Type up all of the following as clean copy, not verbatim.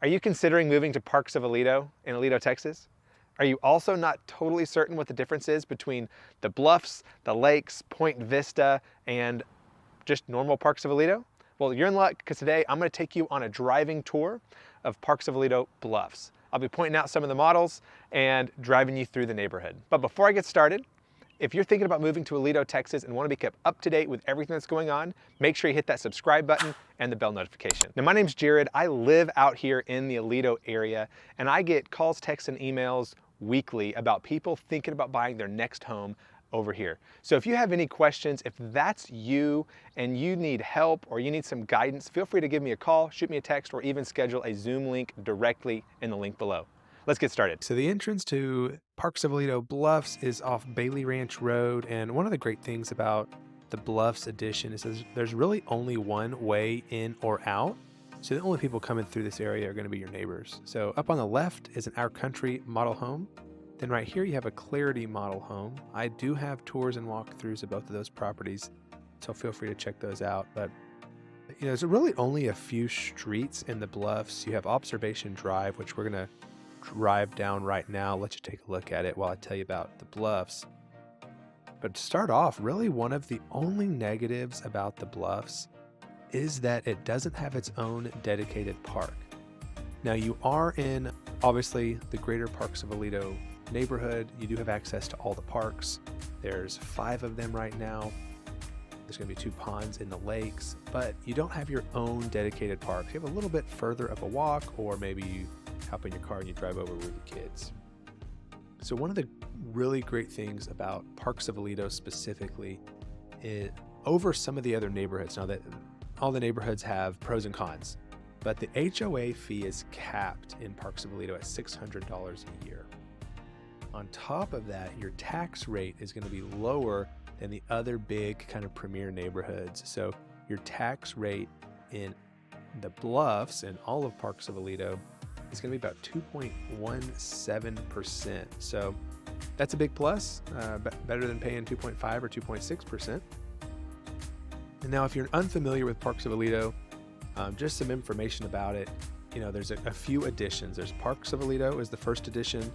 Are you considering moving to Parks of Aledo in Aledo, Texas? Are you also not totally certain what the difference is between the bluffs, the lakes, Point Vista, and just normal Parks of Aledo? Well, you're in luck because today I'm going to take you on a driving tour of Parks of Aledo Bluffs. I'll be pointing out some of the models and driving you through the neighborhood. But before I get started, if you're thinking about moving to Aledo, Texas and want to be kept up to date with everything that's going on, make sure you hit that subscribe button and the bell notification. Now, my name's Jared. I live out here in the Aledo area, and I get calls, texts, and emails weekly about people thinking about buying their next home over here. So if you have any questions, if that's you and you need help or you need some guidance, feel free to give me a call, shoot me a text, or even schedule a Zoom link directly in the link below. Let's get started. So the entrance to Parks of Aledo Bluffs is off Bailey Ranch Road, and one of the great things about the Bluffs edition is there's really only one way in or out. So the only people coming through this area are going to be your neighbors. So up on the left is an Our Country model home. Then right here you have a Clarity model home. I do have tours and walkthroughs of both of those properties, so feel free to check those out. But there's really only a few streets in the Bluffs. You have Observation Drive, which we're going to drive down right now, let you take a look at it while I tell you about the Bluffs. But to start off, really one of the only negatives about the Bluffs is that it doesn't have its own dedicated park. Now you are in, obviously, the greater Parks of Aledo neighborhood. You do have access to all the parks. There's 5 of them right now. There's going to be 2 ponds in the lakes, but you don't have your own dedicated park. You have a little bit further of a walk, or maybe you hop in your car and you drive over with your kids. So one of the really great things about Parks of Aledo specifically is over some of the other neighborhoods. Now that all the neighborhoods have pros and cons, but the HOA fee is capped in Parks of Aledo at $600 a year. On top of that, your tax rate is going to be lower than the other big kind of premier neighborhoods. So your tax rate in the Bluffs and all of Parks of Aledo is going to be about 2.17%. So that's a big plus, better than paying 2.5 or 2.6%. And now if you're unfamiliar with Parks of Aledo, just some information about it. There's a few additions. There's Parks of Aledo is the first edition.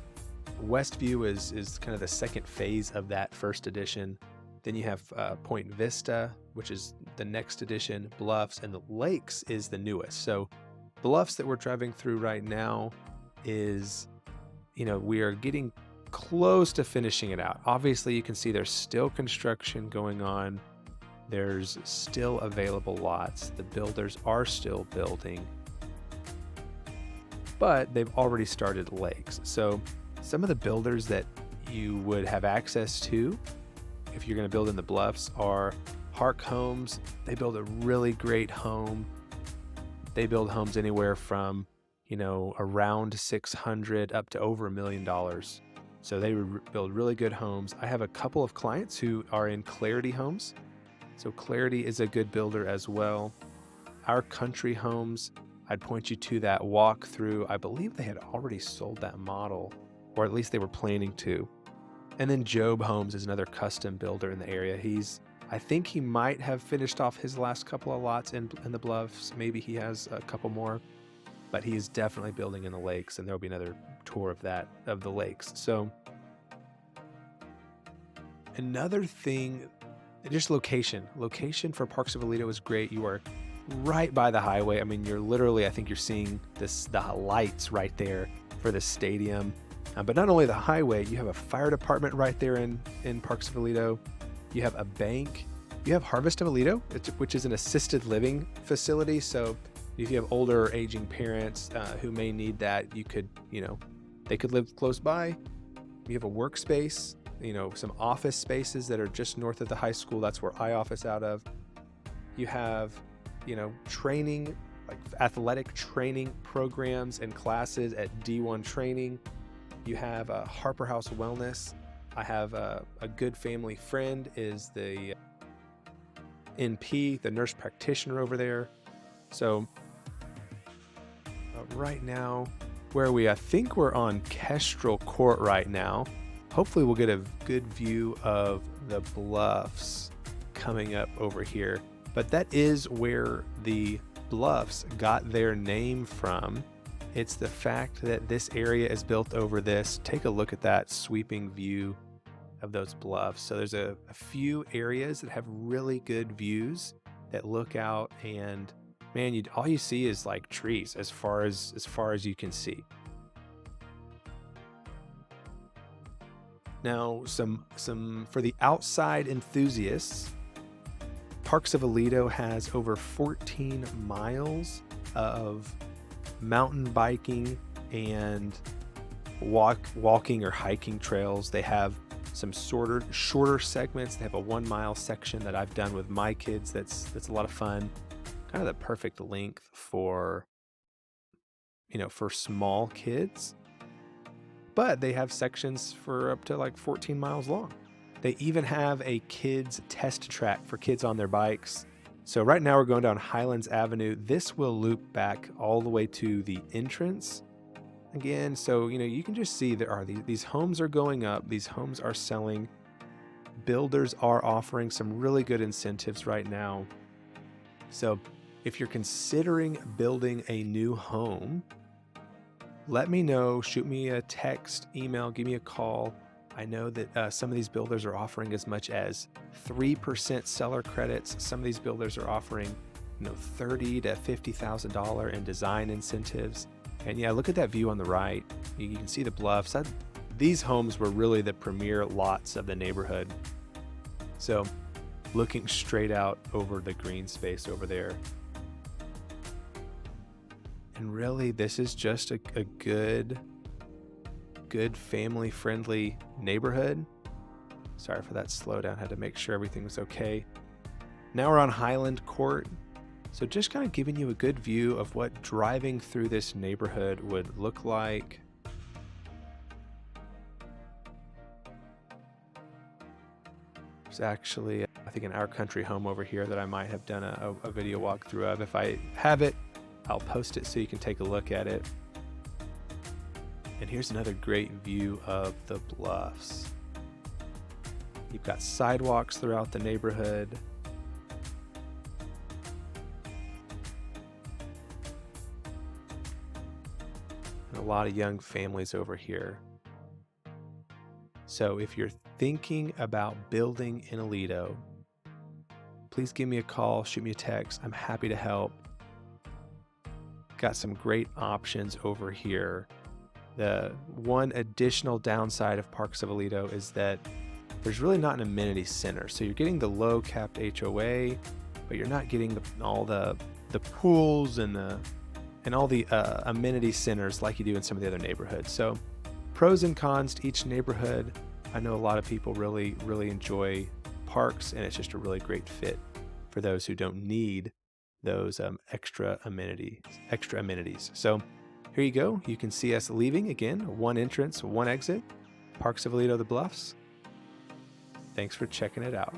Westview is kind of the second phase of that first edition. Then you have Point Vista, which is the next edition. Bluffs and the Lakes is the newest. So Bluffs that we're driving through right now is, we are getting close to finishing it out. Obviously, you can see there's still construction going on. There's still available lots. The builders are still building, but they've already started lakes. So some of the builders that you would have access to if you're going to build in the Bluffs are Hark Homes. They build a really great home. They build homes anywhere from, around 600 up to over $1 million. So they build really good homes. I have a couple of clients who are in Clarity Homes. So Clarity is a good builder as well. Our Country Homes, I'd point you to that walkthrough. I believe they had already sold that model, or at least they were planning to. And then Job Homes is another custom builder in the area. I think he might have finished off his last couple of lots in the Bluffs. Maybe he has a couple more, but he is definitely building in the lakes, and there'll be another tour of the lakes. So another thing, just location. Location for Parks of Aledo is great. You are right by the highway. I mean, you're literally, I think you're seeing the lights right there for the stadium. But not only the highway, you have a fire department right there in Parks of Aledo. You have a bank. You have Harvest of Aledo, which is an assisted living facility. So if you have older or aging parents who may need that, they could live close by. You have a workspace, some office spaces that are just north of the high school. That's where I office out of. You have, training, like athletic training programs and classes at D1 Training. You have a Harper House Wellness. I have a good family friend is the NP, the nurse practitioner over there. So right now, where are we? I think we're on Kestrel Court right now. Hopefully we'll get a good view of the Bluffs coming up over here. But that is where the Bluffs got their name from. It's the fact that this area is built over this. Take a look at that sweeping view of those bluffs. So there's a few areas that have really good views that look out, and man, all you see is like trees as far as you can see. Now, some for the outside enthusiasts, Parks of Aledo has over 14 miles of mountain biking and walking or hiking trails. They have some shorter segments. They have a 1 mile section that I've done with my kids. That's a lot of fun. Kind of the perfect length for, for small kids. But they have sections for up to like 14 miles long. They even have a kids test track for kids on their bikes. So right now we're going down Highlands Avenue. This will loop back all the way to the entrance again. So, you can just see there are these homes are going up. These homes are selling. Builders are offering some really good incentives right now. So if you're considering building a new home, let me know. Shoot me a text, email, give me a call. I know that some of these builders are offering as much as 3% seller credits. Some of these builders are offering, $30,000 to $50,000 in design incentives. And yeah, look at that view on the right. You can see the bluffs. These homes were really the premier lots of the neighborhood. So looking straight out over the green space over there. And really, this is just a good family-friendly neighborhood. Sorry for that slowdown. Had to make sure everything was okay. Now we're on Highland Court. So just kind of giving you a good view of what driving through this neighborhood would look like. There's actually, I think, an Our Country home over here that I might have done a video walkthrough of. If I have it, I'll post it so you can take a look at it. And here's another great view of the bluffs. You've got sidewalks throughout the neighborhood. And a lot of young families over here. So if you're thinking about building in Aledo, please give me a call, shoot me a text. I'm happy to help. Got some great options over here. The one additional downside of Parks of Aledo is that there's really not an amenity center. So you're getting the low capped HOA, but you're not getting all the pools and all the amenity centers like you do in some of the other neighborhoods. So pros and cons to each neighborhood. I know a lot of people really, really enjoy parks, and it's just a really great fit for those who don't need those extra amenities. So here you go. You can see us leaving again. One entrance, one exit. Parks of Aledo, the Bluffs. Thanks for checking it out.